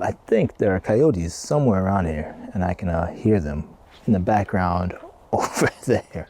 I think there are coyotes somewhere around here, and I can hear them in the background over there.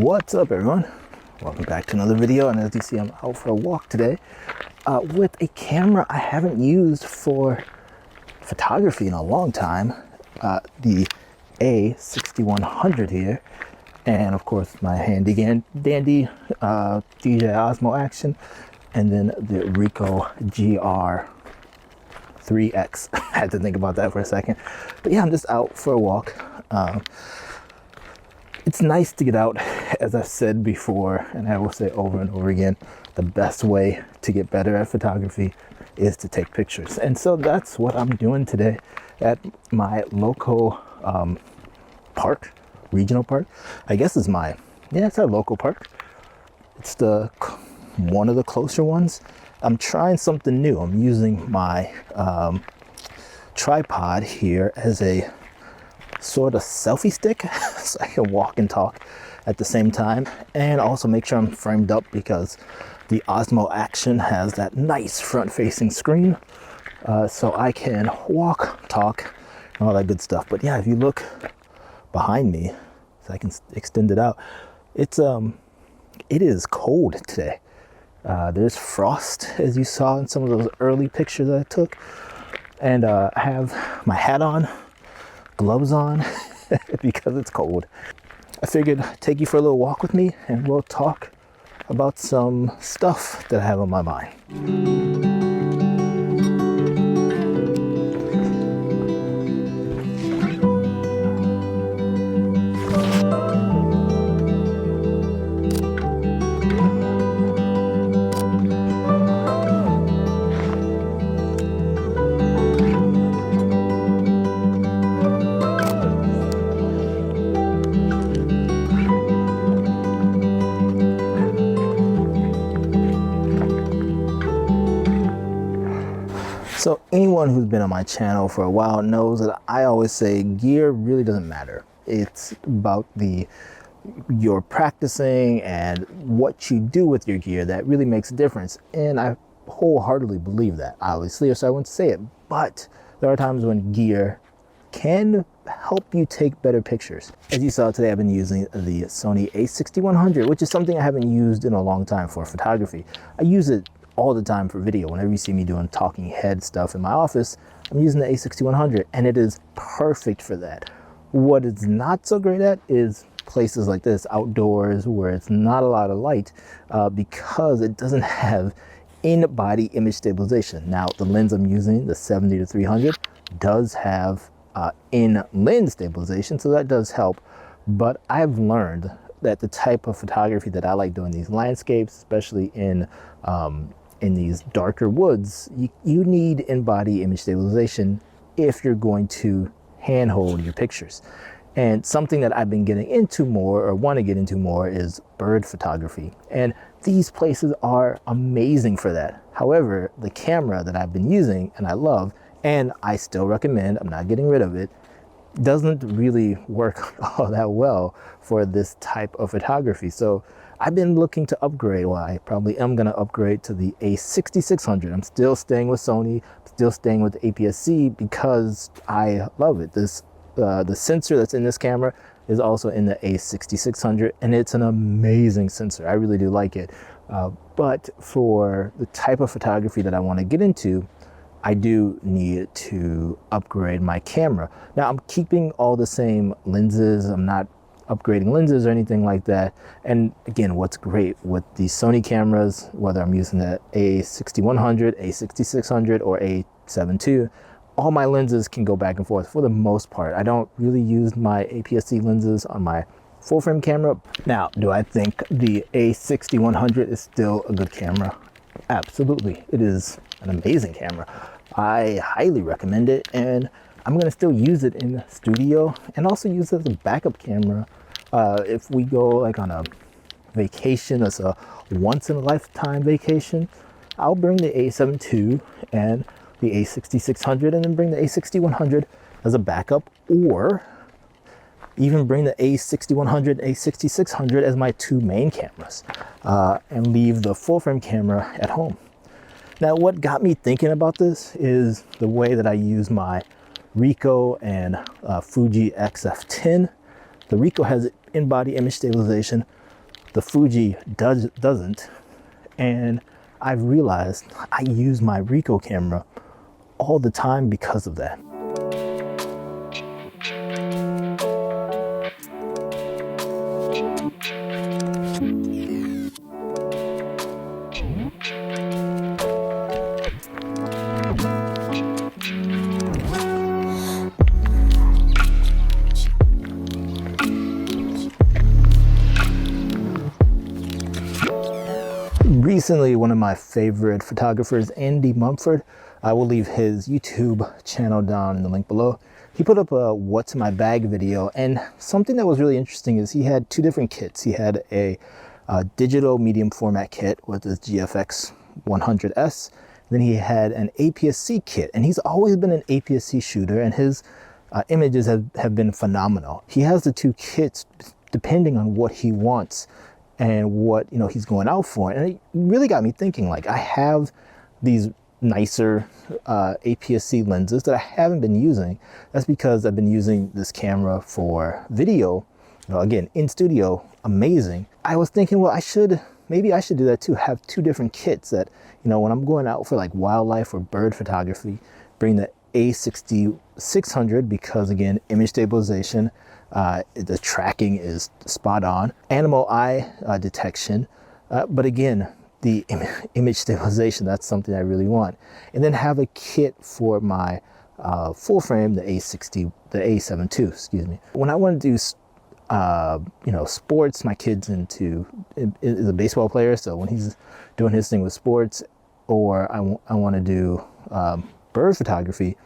What's up, everyone? Welcome back to another video, and as you see, I'm out for a walk today with a camera I haven't used for photography in a long time, the A6100 here, and of course my handy dandy DJI Osmo Action, and then the Ricoh GR3X. I had to think about that for a second, but yeah, I'm just out for a walk. It's nice to get out, as I've said before, and I will say over and over again, the best way to get better at photography is to take pictures. And so that's what I'm doing today at my local park, regional park. I guess it's it's our local park. It's one of the closer ones. I'm trying something new. I'm using my tripod here as a sort of selfie stick so I can walk and talk at the same time, and also make sure I'm framed up because the Osmo Action has that nice front-facing screen, so I can walk, talk, and all that good stuff. But yeah, if you look behind me, so I can extend it out, it is cold today. There's frost, as you saw in some of those early pictures that I took, and I have my hat on, gloves on because it's cold. I figured I'd take you for a little walk with me and we'll talk about some stuff that I have on my mind. So anyone who's been on my channel for a while knows that I always say gear really doesn't matter. It's about your practicing and what you do with your gear that really makes a difference. And I wholeheartedly believe that, obviously, so I wouldn't say it. But there are times when gear can help you take better pictures. As you saw today, I've been using the Sony A6100, which is something I haven't used in a long time for photography. I use it all the time for video. Whenever you see me doing talking head stuff in my office, I'm using the A6100, and it is perfect for that. What it's not so great at is places like this, outdoors, where it's not a lot of light, because it doesn't have in-body image stabilization. Now, the lens I'm using, the 70-300, does have in-lens stabilization, so that does help. But I've learned that the type of photography that I like doing, these landscapes, especially in these darker woods, you need in-body image stabilization if you're going to handhold your pictures. And something that I've been getting into more, or want to get into more, is bird photography. And these places are amazing for that. However, the camera that I've been using and I love, and I still recommend, I'm not getting rid of it, doesn't really work all that well for this type of photography. So I've been looking to upgrade. Well, I probably am going to upgrade to the A6600. I'm still staying with Sony, still staying with the APS-C because I love it. The sensor that's in this camera is also in the A6600, and it's an amazing sensor. I really do like it. But for the type of photography that I want to get into, I do need to upgrade my camera. Now, I'm keeping all the same lenses. I'm not upgrading lenses or anything like that. And again, what's great with the Sony cameras, whether I'm using the A6100, A6600, or A7 II, all my lenses can go back and forth for the most part. I don't really use my APS-C lenses on my full frame camera. Now, do I think the A6100 is still a good camera? Absolutely. It is an amazing camera. I highly recommend it, and I'm going to still use it in the studio and also use it as a backup camera. If we go like on a vacation, as a once in a lifetime vacation, I'll bring the A7 II and the A6600 and then bring the A6100 as a backup, or even bring the A6100, A6600 as my two main cameras, and leave the full frame camera at home. Now, what got me thinking about this is the way that I use my Ricoh and Fuji XF10. The Ricoh has in-body image stabilization. The Fuji doesn't. And I've realized I use my Ricoh camera all the time because of that. Recently, one of my favorite photographers, Andy Mumford, I will leave his YouTube channel down in the link below. He put up a what's in my bag video, and something that was really interesting is he had two different kits. He had a digital medium format kit with his GFX 100S. Then he had an APS-C kit, and he's always been an APS-C shooter, and his images have been phenomenal. He has the two kits depending on what he wants and what he's going out for. And it really got me thinking, like, I have these nicer APS-C lenses that I haven't been using. That's because I've been using this camera for video, again, in studio, amazing. I was thinking, well, maybe I should do that too, have two different kits that, when I'm going out for like wildlife or bird photography, bring the A6600 because, again, image stabilization, the tracking is spot on, animal eye detection, but again, the image stabilization, that's something I really want. And then have a kit for my full frame, the A7 II, excuse me. When I want to do sports, my kid's is a baseball player, so when he's doing his thing with sports, or I want to do bird photography,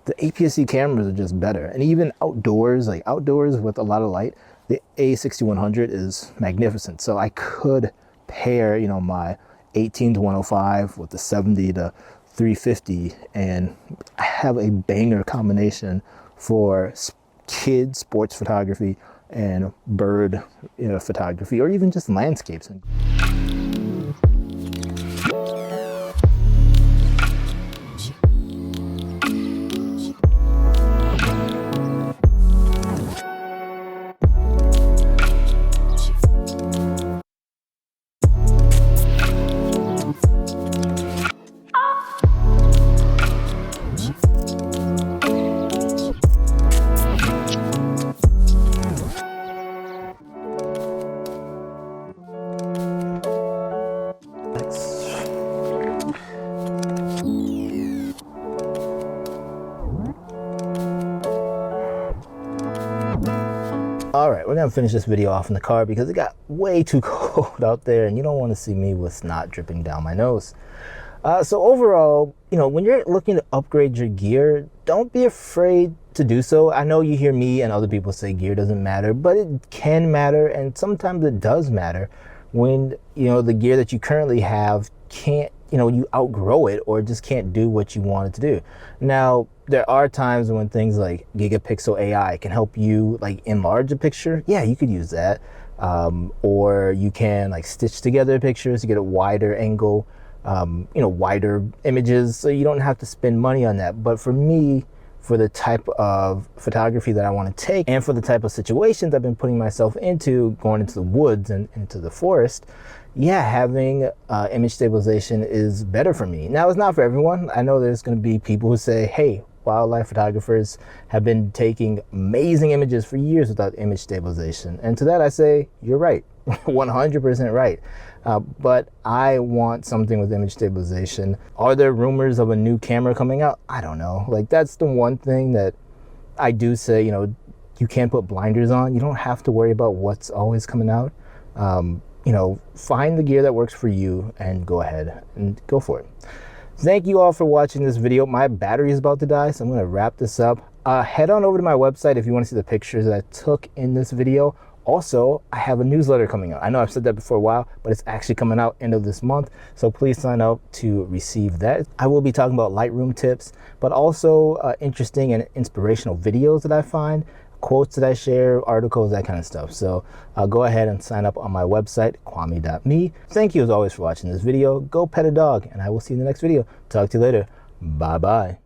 the APS-C cameras are just better. And even outdoors, like outdoors with a lot of light, the A6100 is magnificent. So I could pair, my 18 to 105 with the 70 to 350, and I have a banger combination for kids sports photography and bird photography, or even just landscapes. All right, we're gonna finish this video off in the car because it got way too cold out there, and you don't want to see me with snot dripping down my nose. So overall, when you're looking to upgrade your gear, don't be afraid to do so. I know you hear me and other people say gear doesn't matter, but it can matter, and sometimes it does matter. when, you know, the gear that you currently have can't, you know, you outgrow it or just can't do what you want it to do. Now, there are times when things like gigapixel AI can help you like enlarge a picture. Yeah, you could use that. Or you can like stitch together pictures to get a wider angle, you know, wider images, so you don't have to spend money on that. But for me, for the type of photography that I want to take and for the type of situations I've been putting myself into, going into the woods and into the forest, yeah, having image stabilization is better for me. Now, it's not for everyone. I know there's going to be people who say, hey, wildlife photographers have been taking amazing images for years without image stabilization. And to that I say, you're right, 100% right. But I want something with image stabilization. Are there rumors of a new camera coming out? I don't know. Like, that's the one thing that I do say, you know, you can't put blinders on. You don't have to worry about what's always coming out. You know, find the gear that works for you and go ahead and go for it. Thank you all for watching this video. My battery is about to die, so I'm going to wrap this up. Head on over to my website if you want to see the pictures that I took in this video. Also, I have a newsletter coming out. I know I've said that before a while, but it's actually coming out end of this month. So please sign up to receive that. I will be talking about Lightroom tips, but also interesting and inspirational videos that I find, quotes that I share, articles, that kind of stuff. So go ahead and sign up on my website, kwame.me. Thank you as always for watching this video. Go pet a dog, and I will see you in the next video. Talk to you later. Bye-bye.